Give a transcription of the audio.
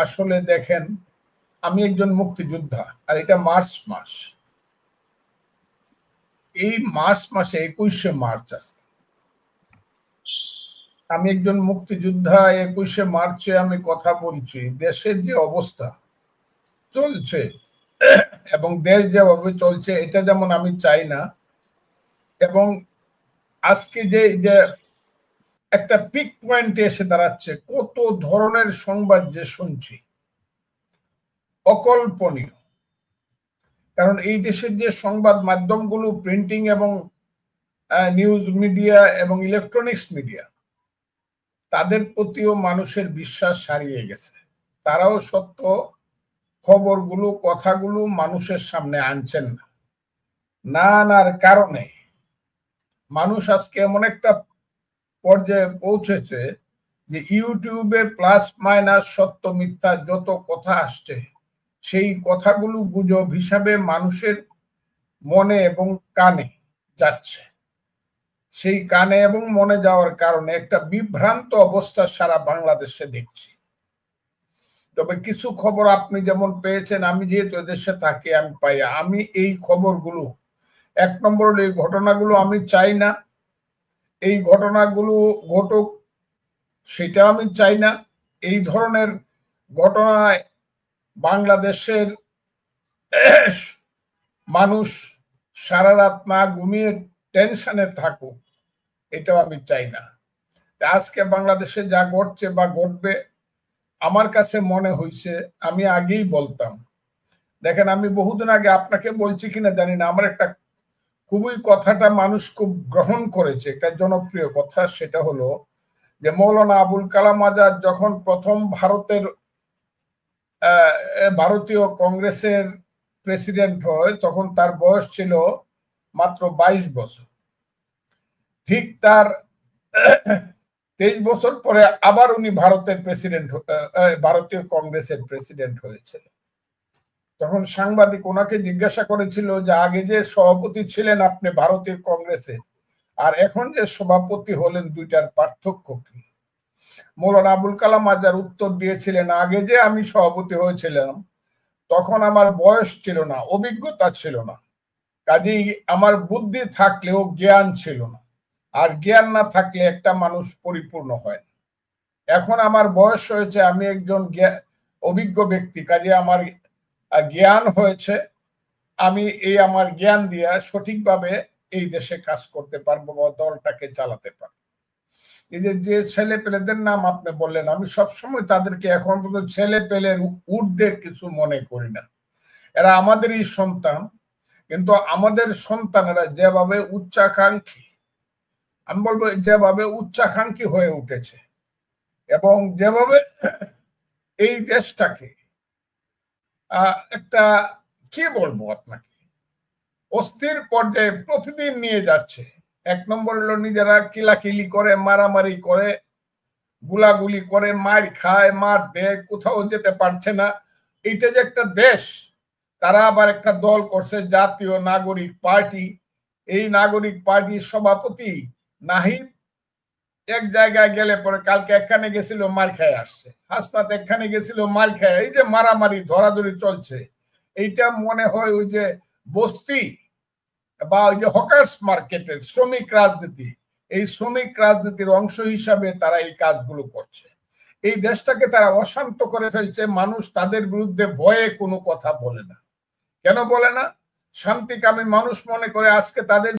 আসলে দেখেন, আমি একজন মুক্তিযোদ্ধা, আর এটা মার্চ মাস। এই মার্চ মাসে 21শে মার্চ আজকে। আমি একজন মুক্তিযোদ্ধা, 21শে মার্চে আমি কথা বলছি। দেশের যে অবস্থা চলছে এবং দেশ যেভাবে চলছে এটা যেমন আমি চাই না, এবং আজকে যে একটা পিক পয়েন্টে এসে দাঁড়াচ্ছে, কত ধরনের সংবাদ যে শুনছি, অকল্পনীয়। কারণ এই দেশের যে সংবাদ মাধ্যমগুলো, প্রিন্টিং এবং নিউজ মিডিয়া এবং ইলেকট্রনিক্স মিডিয়া, তাদের প্রতিও মানুষের বিশ্বাস হারিয়ে গেছে। তারাও সত্য খবরগুলো, কথাগুলো মানুষের সামনে আনছেন না। না আনার কারণে মানুষ আজকে এমন একটা পর্যায়ে পৌঁছেছে যে ইউটিউবে প্লাস মাইনাস সত্য মিথ্যা যত কথা আসছে, সেই কথাগুলো গুজব হিসাবে মানুষের মনে এবং কানে যাচ্ছে। সেই কানে এবং মনে যাওয়ার কারণে একটা বিভ্রান্ত অবস্থা সারা বাংলাদেশে দেখছি। তবে কিছু খবর আপনি যেমন পেয়েছেন, আমি যেহেতু এদেশে থাকি, আমি পাই। আমি এই খবরগুলো, এক নম্বর হলো এই ঘটনাগুলো আমি চাই না, এই ঘটনাগুলো ঘটুক সেটা আমি চাই না। এই ধরনের ঘটনায় বাংলাদেশের মানুষ সারা রাত না ঘুমিয়ে টেনশনে থাকুক, এটাও আমি চাই না। আজকে বাংলাদেশে যা ঘটছে বা ঘটবে, আমার কাছে মনে হয়েছে, আমি আগেই বলতাম। দেখেন, আমি বহুদিন আগে আপনাকে বলছি কিনা জানি না, আমার একটা খুবই কথাটা মানুষ খুব গ্রহণ করেছে, একটা জনপ্রিয় কথা। সেটা হলো যে মৌলানা আবুল কালাম আজাদ যখন প্রথম ভারতীয় কংগ্রেসের প্রেসিডেন্ট হয়, তখন তার বয়স ছিল মাত্র 22 বছর। ঠিক তার 23 বছর পরে আবার উনি ভারতীয় কংগ্রেসের প্রেসিডেন্ট হয়েছিল। তখন সাংবাদিক ওনাকে জিজ্ঞাসা করেছিল যে আগে যে সভাপতি ছিলেন আপনি ভারতীয় কংগ্রেসের, আর এখন যে সভাপতি হলেন, দুইটার পার্থক্য কি? মৌলানা আবুল কালাম আজাদ উত্তর দিয়েছিলেন, আগে যে আমি সভাপতি হয়েছিলাম তখন আমার বয়স ছিল না, অভিজ্ঞতা ছিল না, কাজেই আমার বুদ্ধি থাকলেও জ্ঞান ছিল না, আর জ্ঞান না থাকলে একটা মানুষ পরিপূর্ণ হয় না। এখন আমার বয়স হয়েছে, আমি একজন অভিজ্ঞ ব্যক্তি, কাজে আমার জ্ঞান হয়েছে, আমি আমার জ্ঞান দিয়ে সঠিকভাবে এই দেশে কাজ করতে পারবো বা দলটাকে চালাতে পারবো। এই যে ছেলে পেলেদের নাম আপনি বললেন, আমি সবসময় তাদেরকে এখন পর্যন্ত ছেলে পেলের ঊর্ধ্বে কিছু মনে করি না। এরা আমাদেরই সন্তান, কিন্তু আমাদের সন্তানেরা যেভাবে উচ্চাকাঙ্ক্ষী, আমি বলবো যেভাবে উচ্চাকাঙ্ক্ষী হয়ে উঠেছে, এবং যেভাবে এই দেশটাকে একটা, কি বলবো আপনাকে, অস্থির পর্যায়ে প্রতিদিন নিয়ে যাচ্ছে। এক নম্বর হলো নিজেরা কিলাকিলি করে, মারামারি করে, গুলাগুলি করে, মার খায়, মার দেয়, কোথাও যেতে পারছে না। এইটা যে একটা দেশ, তারা আবার একটা দল করছে জাতীয় নাগরিক পার্টি। এই নাগরিক পার্টির সভাপতি নাহিদ এক জায়গায় গেলে পরে, কালকে এখানে গেছিল, মার খায় আসছে। হাসনাত এখানে গেছিল, মার খায়। এই যে মারামারি ধরাধরি চলছে, এইটা মনে হয় ওই যে বস্তি বা ওই যে হকার্স মার্কেটের শ্রমিক রাজনীতি, এই শ্রমিক রাজনীতির অংশ হিসাবে তারা এই কাজগুলো করছে। এই দেশটাকে তারা অশান্ত করে ফেলছে। মানুষ তাদের বিরুদ্ধে ভয়ে কোনো কথা বলে না। কেন বলে না? শান্তিকামী মানুষ মনে করে আজকে তাদের